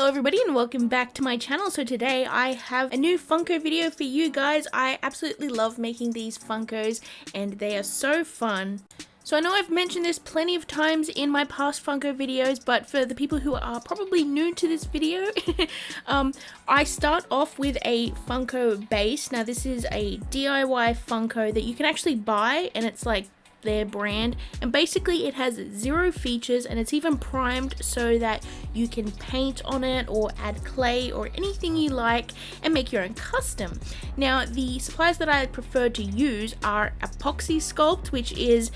Hello everybody and welcome back to my channel. So today I have a new Funko video for you guys. I absolutely love making these Funkos and they are so fun. So I know I've mentioned this plenty of times in my past Funko videos, but for the people who are probably new to this video, I start off with a Funko base. Now this is a DIY Funko that you can actually buy, and it's like their brand, and basically it has 0 features, and it's even primed so that you can paint on it or add clay or anything you like and make your own custom. Now the supplies that I prefer to use are Epoxy Sculpt, which is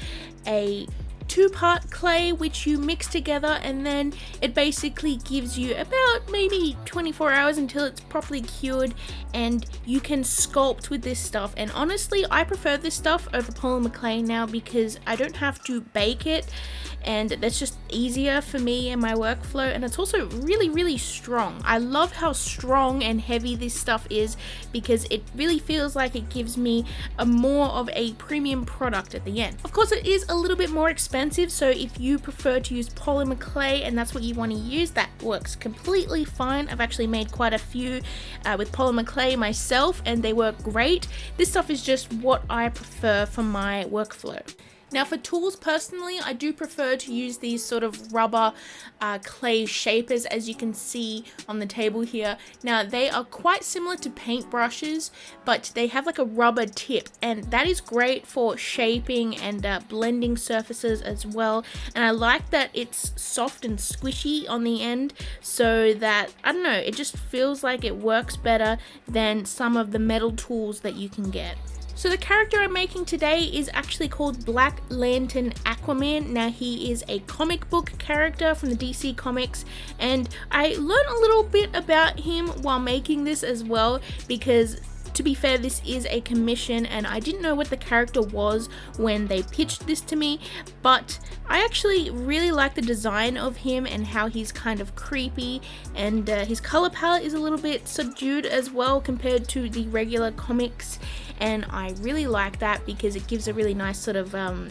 a 2-part clay which you mix together, and then it basically gives you about maybe 24 hours until it's properly cured and you can sculpt with this stuff. And honestly, I prefer this stuff over polymer clay now because I don't have to bake it, and that's just easier for me and my workflow, and it's also really strong. I love how strong and heavy this stuff is because it really feels like it gives me a more of a premium product at the end. Of course it is a little bit more expensive, so if you prefer to use polymer clay and that's what you want to use, that works completely fine. I've actually made quite a few with polymer clay myself and they work great. This stuff is just what I prefer for my workflow. Now for tools, personally, I do prefer to use these sort of rubber clay shapers, as you can see on the table here. Now they are quite similar to paint brushes, but they have like a rubber tip, and that is great for shaping and blending surfaces as well. And I like that it's soft and squishy on the end, so that, I don't know, it just feels like it works better than some of the metal tools that you can get. So the character I'm making today is actually called Black Lantern Aquaman. Now he is a comic book character from the DC Comics, and I learned a little bit about him while making this as well, because to be fair, this is a commission and I didn't know what the character was when they pitched this to me, but I actually really like the design of him and how he's kind of creepy, and his color palette is a little bit subdued as well compared to the regular comics, and I really like that because it gives a really nice sort of I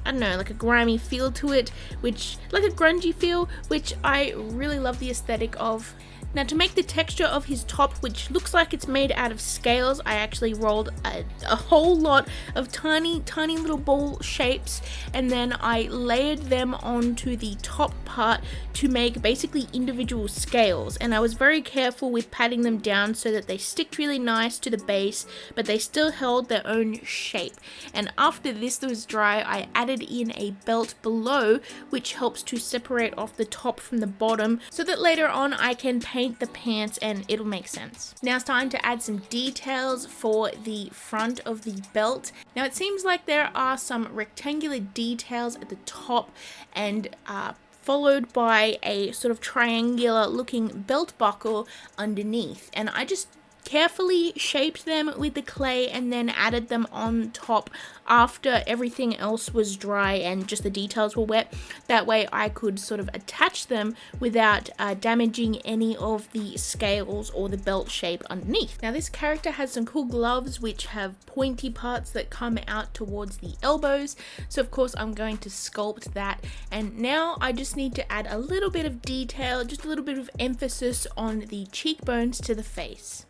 don't know, like a grimy feel to it, which, like a grungy feel, which I really love the aesthetic of. Now to make the texture of his top, which looks like it's made out of scales, I actually rolled a whole lot of tiny little ball shapes, and then I layered them onto the top part to make basically individual scales. And I was very careful with patting them down so that they sticked really nice to the base, but they still held their own shape. And after this was dry, I added in a belt below, which helps to separate off the top from the bottom, so that later on I can paint the pants and it'll make sense. Now it's time to add some details for the front of the belt. Now it seems like there are some rectangular details at the top, and followed by a sort of triangular looking belt buckle underneath, and I just carefully shaped them with the clay and then added them on top after everything else was dry and just the details were wet. That way I could sort of attach them without damaging any of the scales or the belt shape underneath. Now this character has some cool gloves which have pointy parts that come out towards the elbows, so of course I'm going to sculpt that, and now I just need to add a little bit of detail, just a little bit of emphasis on the cheekbones to the face.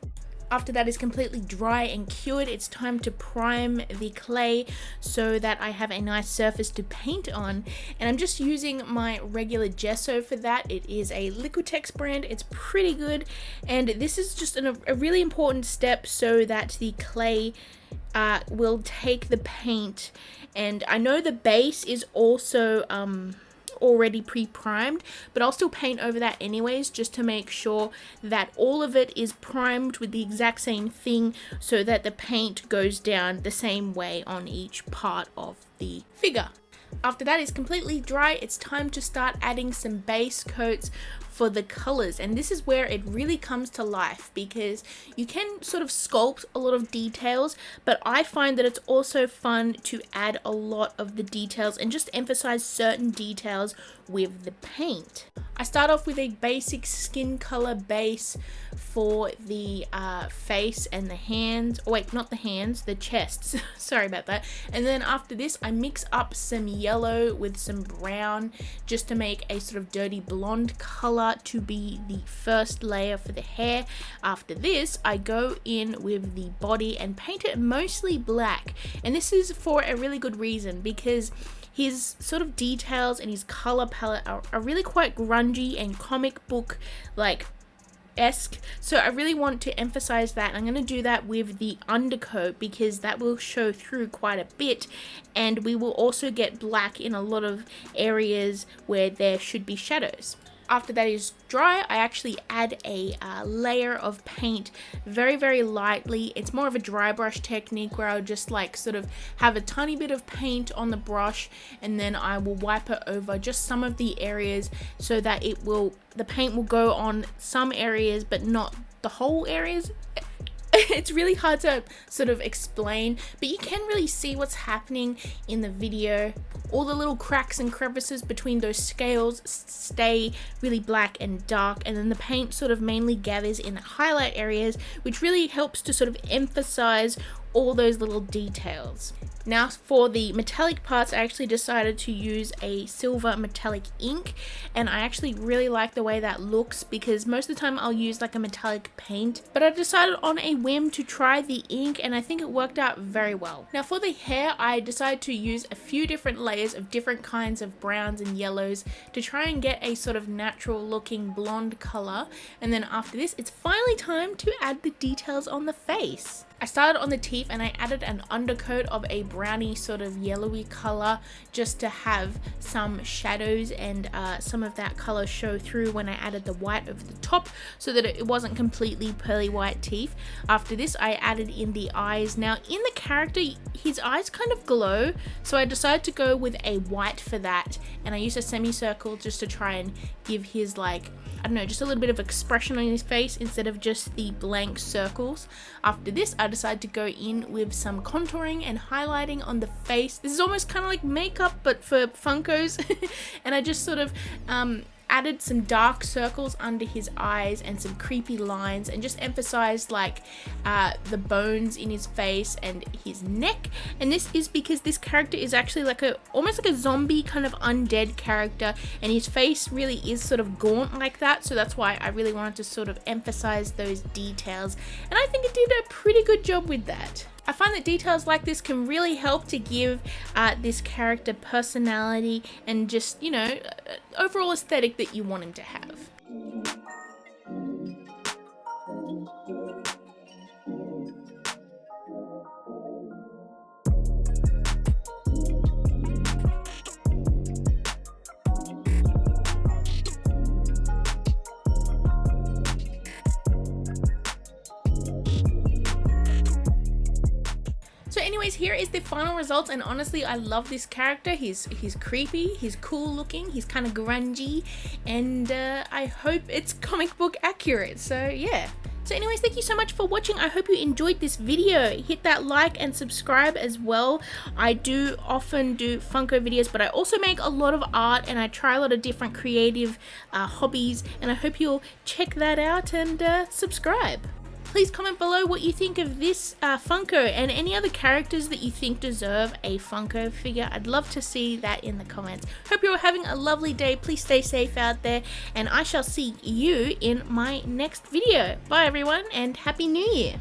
After that is completely dry and cured, it's time to prime the clay so that I have a nice surface to paint on, and I'm just using my regular gesso for that. It is a Liquitex brand, it's pretty good, and this is just a really important step so that the clay will take the paint. And I know the base is also already pre-primed, but I'll still paint over that anyways, just to make sure that all of it is primed with the exact same thing so that the paint goes down the same way on each part of the figure. After that is completely dry, it's time to start adding some base coats for the colors, and this is where it really comes to life, because you can sort of sculpt a lot of details, but I find that it's also fun to add a lot of the details and just emphasize certain details with the paint. I start off with a basic skin color base for the face and the hands. Oh wait, not the hands, the chest. Sorry about that. And then after this, I mix up some yellow with some brown just to make a sort of dirty blonde color. color to be the first layer for the hair. After this, I go in with the body and paint it mostly black. And this is for a really good reason, because his sort of details and his color palette are really quite grungy and comic book like esque, so I really want to emphasize that. I'm going to do that with the undercoat because that will show through quite a bit, and we will also get black in a lot of areas where there should be shadows. After that is dry, I actually add a layer of paint very lightly. It's more of a dry brush technique where I'll just like sort of have a tiny bit of paint on the brush, and then I will wipe it over just some of the areas so that the paint will go on some areas but not the whole areas. It's really hard to sort of explain, but you can really see what's happening in the video. All the little cracks and crevices between those scales stay really black and dark, and then the paint sort of mainly gathers in the highlight areas, which really helps to sort of emphasize all those little details. Now for the metallic parts, I actually decided to use a silver metallic ink, and I actually really like the way that looks because most of the time I'll use like a metallic paint, but I decided on a whim to try the ink and I think it worked out very well. Now for the hair, I decided to use a few different layers of different kinds of browns and yellows to try and get a sort of natural looking blonde color, and then after this it's finally time to add the details on the face. I started on the teeth and I added an undercoat of a brownie sort of yellowy color just to have some shadows and some of that color show through when I added the white over the top so that it wasn't completely pearly white teeth. After this, I added in the eyes. Now in the character, his eyes kind of glow, so I decided to go with a white for that, and I used a semicircle just to try and give his like, I don't know, just a little bit of expression on his face instead of just the blank circles. After this, I decided to go in with some contouring and highlighting on the face. This is almost kind of like makeup, but for Funkos. And I just sort of added some dark circles under his eyes and some creepy lines, and just emphasized like the bones in his face and his neck. And this is because this character is actually like almost like a zombie kind of undead character, and his face really is sort of gaunt like that, so that's why I really wanted to sort of emphasize those details, and I think it did a pretty good job with that. I find that details like this can really help to give this character personality and just, you know, overall aesthetic that you want him to have. So anyways, here is the final results, and honestly I love this character. He's creepy, he's cool looking, he's kind of grungy, and I hope it's comic book accurate, so yeah. So anyways, thank you so much for watching. I hope you enjoyed this video. Hit that like and subscribe as well. I do often do Funko videos, but I also make a lot of art and I try a lot of different creative hobbies, and I hope you'll check that out and subscribe. Please comment below what you think of this Funko and any other characters that you think deserve a Funko figure. I'd love to see that in the comments. Hope you're having a lovely day. Please stay safe out there, and I shall see you in my next video. Bye everyone, and Happy New Year!